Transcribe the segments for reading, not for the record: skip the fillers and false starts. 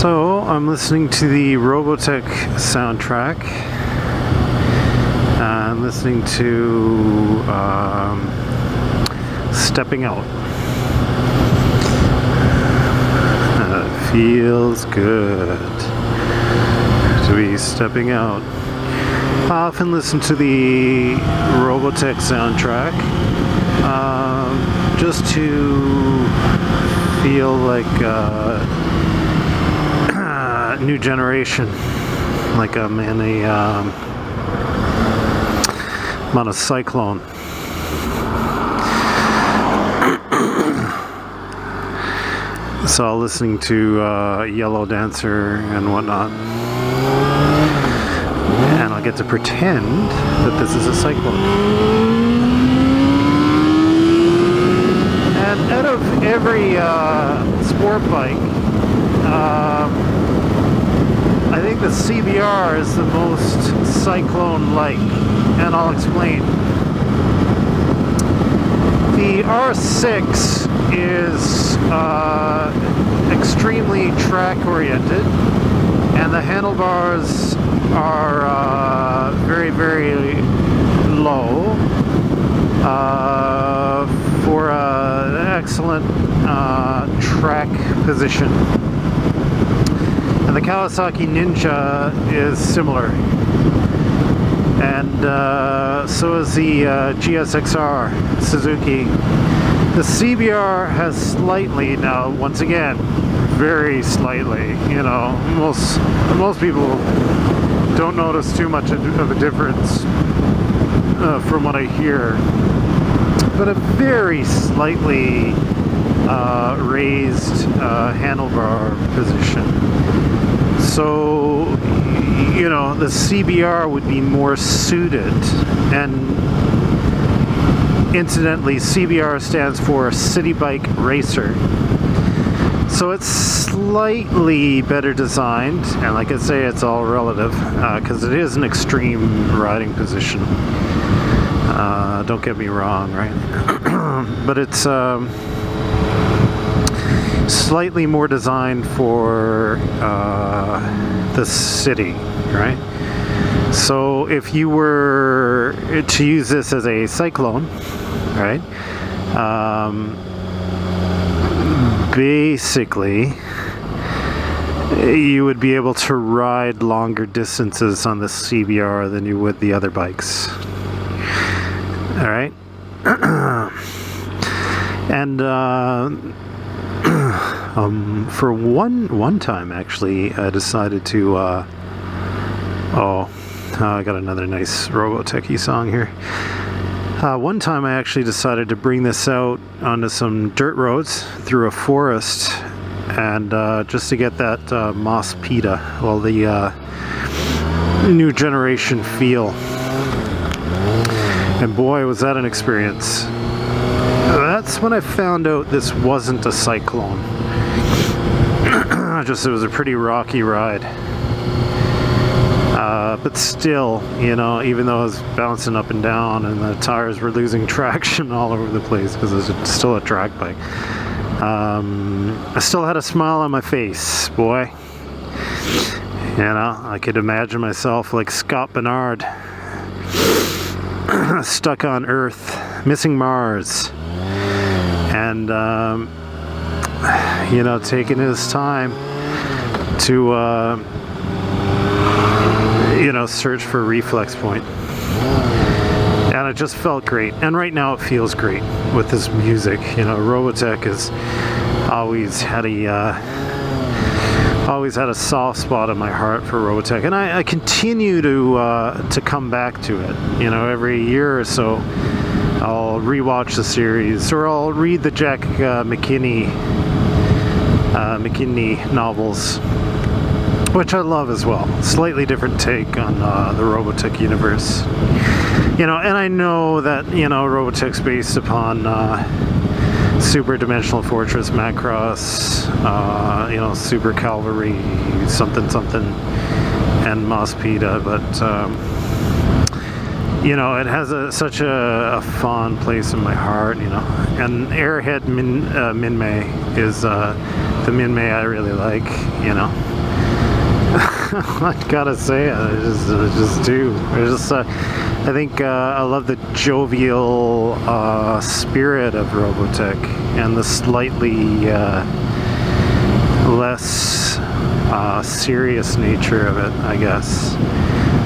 So I'm listening to the Robotech soundtrack. I'm listening to Stepping Out. Feels good to be stepping out. I often listen to the Robotech soundtrack just to feel like new generation, like I'm in I'm on a cyclone. So listening to Yellow Dancer and whatnot, and I'll get to pretend that this is a cyclone. And out of every sport bike, I think the CBR is the most cyclone-like, and I'll explain. The R6 is extremely track-oriented, and the handlebars are very, very low for an excellent track position. And the Kawasaki Ninja is similar, and so is the GSXR Suzuki. The CBR has slightly, now once again, very slightly, you know, most people don't notice too much of a difference from what I hear, but a very slightly raised handlebar position. So, you know, the CBR would be more suited, and incidentally, CBR stands for City Bike Racer. So it's slightly better designed, and like I say, it's all relative, because it is an extreme riding position. Don't get me wrong, right? But it's slightly more designed for the city, right? So if you were to use this as a cyclone, right, basically you would be able to ride longer distances on the CBR than you would the other bikes. All right. And for one time, actually, I decided to I got another nice Robotech-y song here. One time I actually decided to bring this out onto some dirt roads through a forest, and just to get that moss pita, well, the new generation feel. And boy, was that an experience. That's when I found out this wasn't a cyclone. Just, it was a pretty rocky ride. But still, you know, even though I was bouncing up and down and the tires were losing traction all over the place because it was still a track bike, I still had a smile on my face, boy. You know, I could imagine myself like Scott Bernard, stuck on Earth, missing Mars, and, you know, taking his time to, you know, search for a reflex point. And it just felt great. And right now it feels great with this music. You know, Robotech has always had a soft spot in my heart for Robotech, and I continue to come back to it. You know, every year or so I'll rewatch the series, or I'll read the Jack McKinney novels, which I love as well. Slightly different take on the Robotech universe. You know, and I know that, you know, Robotech's based upon Super Dimensional Fortress, Macross, you know, Super Cavalry, something, and Moss Pita, but you know, it has such a fond place in my heart, you know. And Airhead Minmay is the Minmay I really like, you know. I gotta say it, I just do. I think I love the jovial spirit of Robotech and the slightly less serious nature of it, I guess.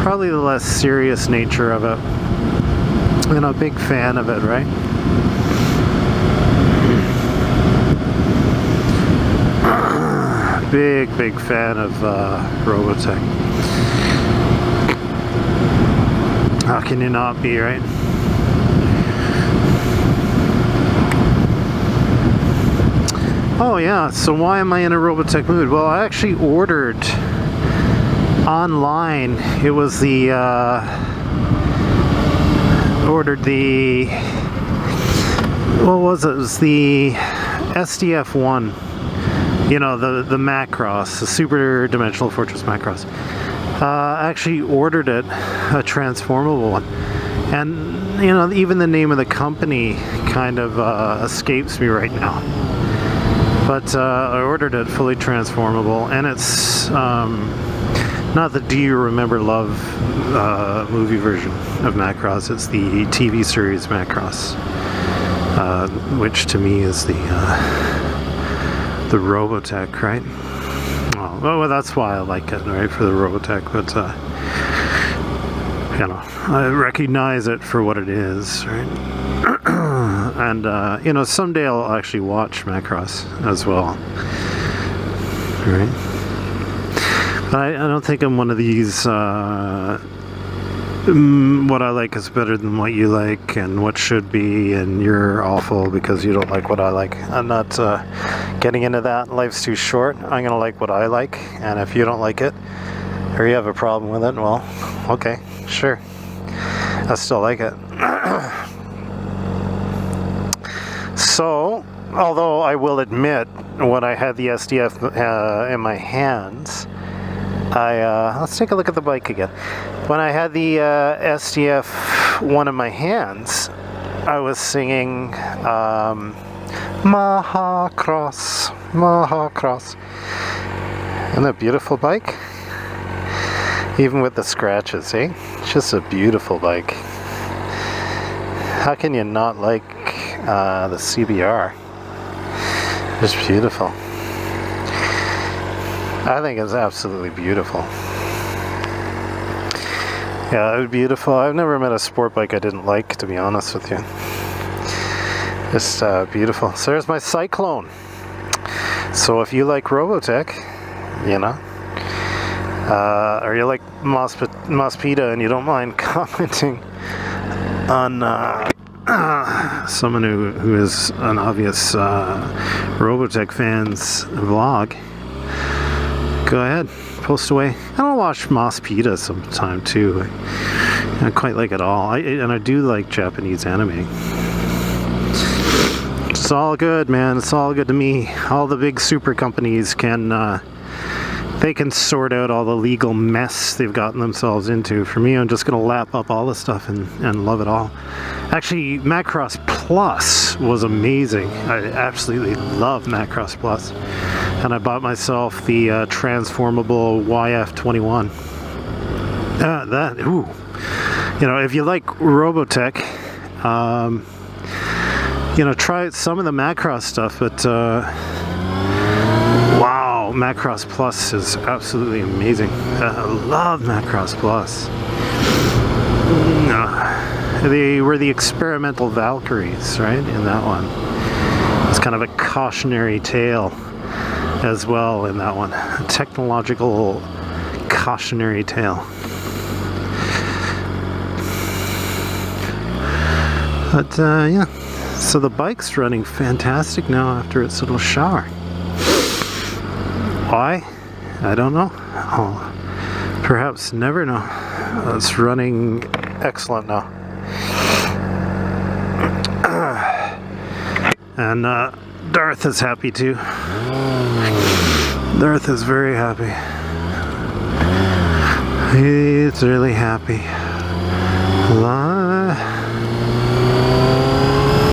Probably the less serious nature of it. You know, big fan of it, right? Big fan of Robotech. How can you not be, right? Oh yeah, so why am I in a Robotech mood? Well, I actually ordered online. It was the what was it? It was the SDF-1. You know, the Macross, the Super Dimensional Fortress Macross. I actually ordered it, a transformable one. And, you know, even the name of the company kind of escapes me right now. But I ordered it fully transformable, and it's not the Do You Remember Love movie version of Macross, it's the TV series Macross, which to me is the Robotech, right? Well, that's why I like it, right, for the Robotech, but you know, I recognize it for what it is, right? And you know, someday I'll actually watch Macross as well, right? But I don't think I'm one of these what I like is better than what you like, and what should be, and you're awful because you don't like what I like. I'm not getting into that. Life's too short. I'm gonna like what I like, and if you don't like it, or you have a problem with it, well, okay, sure, I still like it. So, although I will admit, when I had the SDF in my hands, let's take a look at the bike again. When I had the SDF-1 in my hands, I was singing Mahacross, Mahacross. Isn't that a beautiful bike? Even with the scratches, eh? It's just a beautiful bike. How can you not like the CBR? It's beautiful. I think it's absolutely beautiful. Yeah, it's beautiful. I've never met a sport bike I didn't like, to be honest with you. Just beautiful. So there's my Cyclone. So if you like Robotech, you know, or you like Mospita and you don't mind commenting on someone who is an obvious Robotech fan's vlog, go ahead, post away. I'll watch Mospita sometime too. I quite like it all. And I do like Japanese anime. It's all good, man. It's all good to me. All the big super companies can they can sort out all the legal mess they've gotten themselves into. For me, I'm just gonna lap up all this stuff and love it all. Actually, Macross Plus was amazing. I absolutely love Macross Plus. And I bought myself the transformable YF21. Ooh. You know, if you like Robotech, you know, try some of the Macross stuff, but wow, Macross Plus is absolutely amazing. I love Macross Plus. They were the experimental Valkyries, right, in that one. It's kind of a cautionary tale as well in that one. A technological cautionary tale. But yeah, so the bike's running fantastic now after its little shower. Why? I don't know. I'll perhaps never know. It's running excellent now. And Darth is happy too. Darth is very happy. He's really happy.